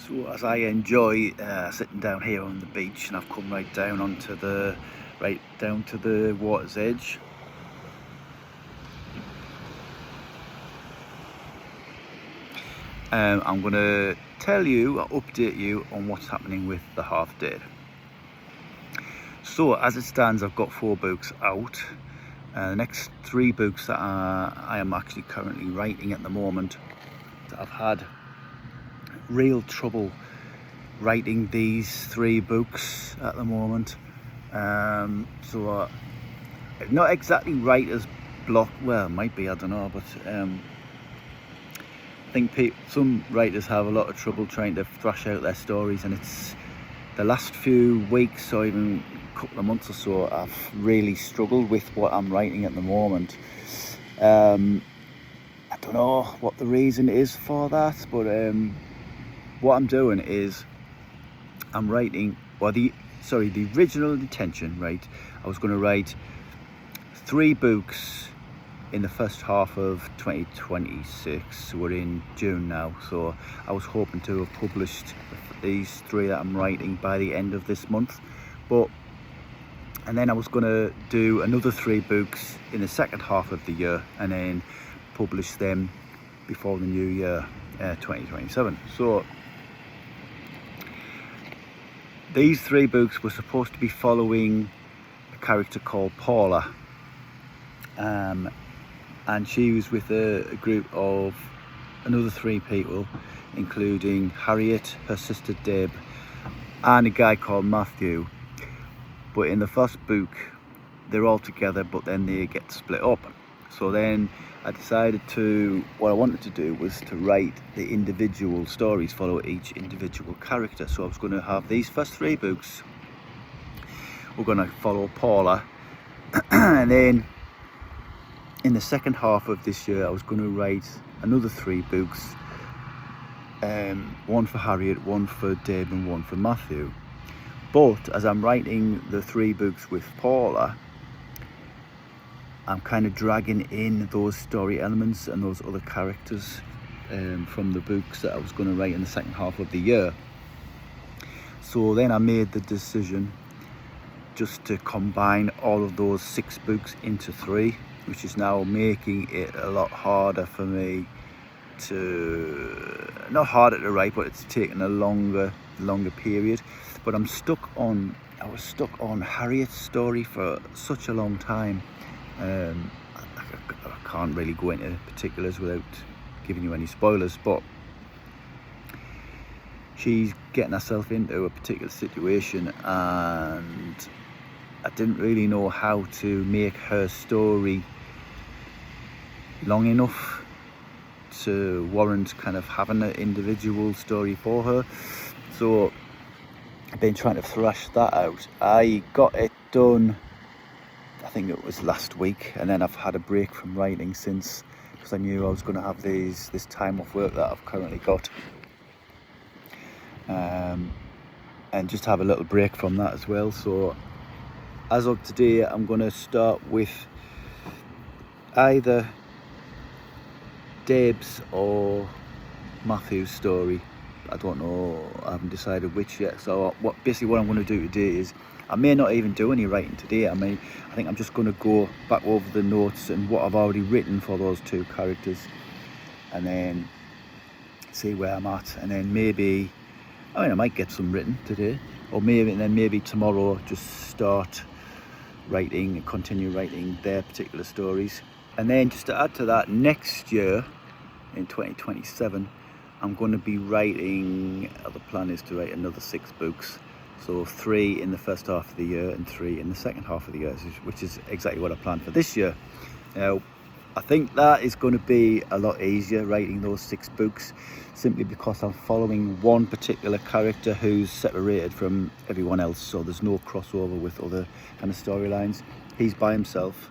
So as I enjoy sitting down here on the beach, and I've come right down to the water's edge. I'm going to update you on what's happening with the Half Dead. So as it stands, I've got 4 books out. The next 3 books that I am actually currently writing at the moment, I've had real trouble writing these 3 books at the moment. So not exactly writer's block, well, it might be, I don't know, but I think some writers have a lot of trouble trying to thrash out their stories, and it's the last few weeks or even a couple of months or so I've really struggled with what I'm writing at the moment. I don't know what the reason is for that, but what I'm doing is I'm writing, the original intention, right? I was going to write 3 books in the first half of 2026. We're in June now, so I was hoping to have published these 3 that I'm writing by the end of this month, and then I was going to do another 3 books in the second half of the year and then publish them before the new year, 2027. So these 3 books were supposed to be following a character called Paula, and she was with a group of another 3 people, including Harriet, her sister Deb, and a guy called Matthew. But in the first book they're all together, but then they get split up. So then I decided what I wanted to do was to write the individual stories, follow each individual character. So I was going to have these first 3 books, we're going to follow Paula, and then in the second half of this year I was going to write another 3 books, one for Harriet, one for Deb, and one for Matthew. But as I'm writing the 3 books with Paula, I'm kind of dragging in those story elements and those other characters from the books that I was going to write in the second half of the year. So then I made the decision just to combine all of those 6 books into 3, which is now making it a lot harder for me not harder to write, but it's taking a longer period. But I was stuck on Harriet's story for such a long time. I can't really go into particulars without giving you any spoilers, but she's getting herself into a particular situation, and I didn't really know how to make her story long enough to warrant kind of having an individual story for her. So I've been trying to thrash that out. I got it done, I think it was last week, and then I've had a break from writing since, because I knew I was going to have this time off work that I've currently got, and just have a little break from that as well. So as of today I'm going to start with either Deb's or Matthew's story. I don't know, I haven't decided which yet. So what I'm going to do today is, I may not even do any writing today. I think I'm just going to go back over the notes and what I've already written for those 2 characters, and then see where I'm at, and then maybe I might get some written today, or maybe tomorrow just start writing and continue writing their particular stories. And then just to add to that, next year in 2027 I'm going to be writing, the plan is to write another 6 books, so 3 in the first half of the year and 3 in the second half of the year, which is exactly what I planned for this year. Now I think that is going to be a lot easier, writing those 6 books, simply because I'm following one particular character who's separated from everyone else, so there's no crossover with other kind of storylines. He's by himself,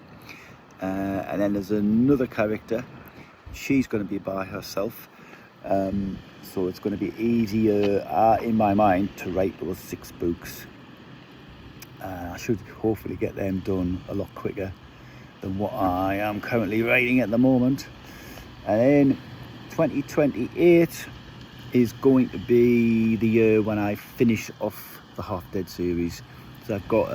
and then there's another character, she's going to be by herself, so it's going to be easier in my mind to write those 6 books. I should hopefully get them done a lot quicker than what I am currently writing at the moment. And then 2028 is going to be the year when I finish off the Half Dead series. So I've got,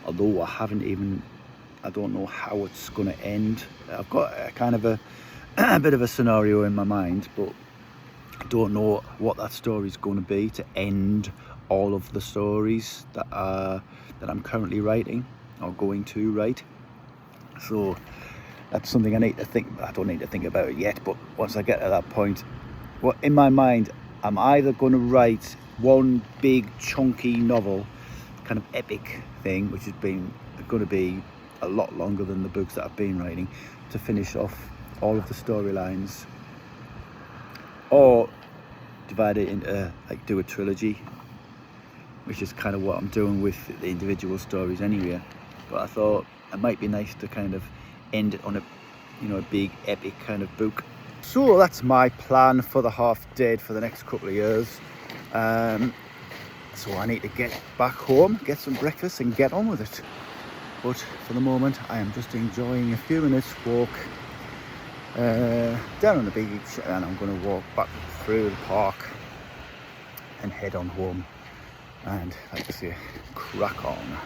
although I don't know how it's going to end. I've got a kind of a bit of a scenario in my mind, but I don't know what that story is going to be to end all of the stories that I'm currently writing or going to write. So that's something I need to think. I don't need to think about it yet, but once I get to that point, in my mind, I'm either going to write one big chunky novel, kind of epic thing, which has been going to be a lot longer than the books that I've been writing, to finish off all of the storylines, or divide it into, like, do a trilogy, which is kind of what I'm doing with the individual stories anyway. But I thought it might be nice to kind of end it on a, you know, a big epic kind of book. So that's my plan for the Half Dead for the next couple of years. So I need to get back home, get some breakfast and get on with it. But for the moment, I am just enjoying a few minutes walk down on the beach, and I'm going to walk back through the park and head on home and, like I say, crack on.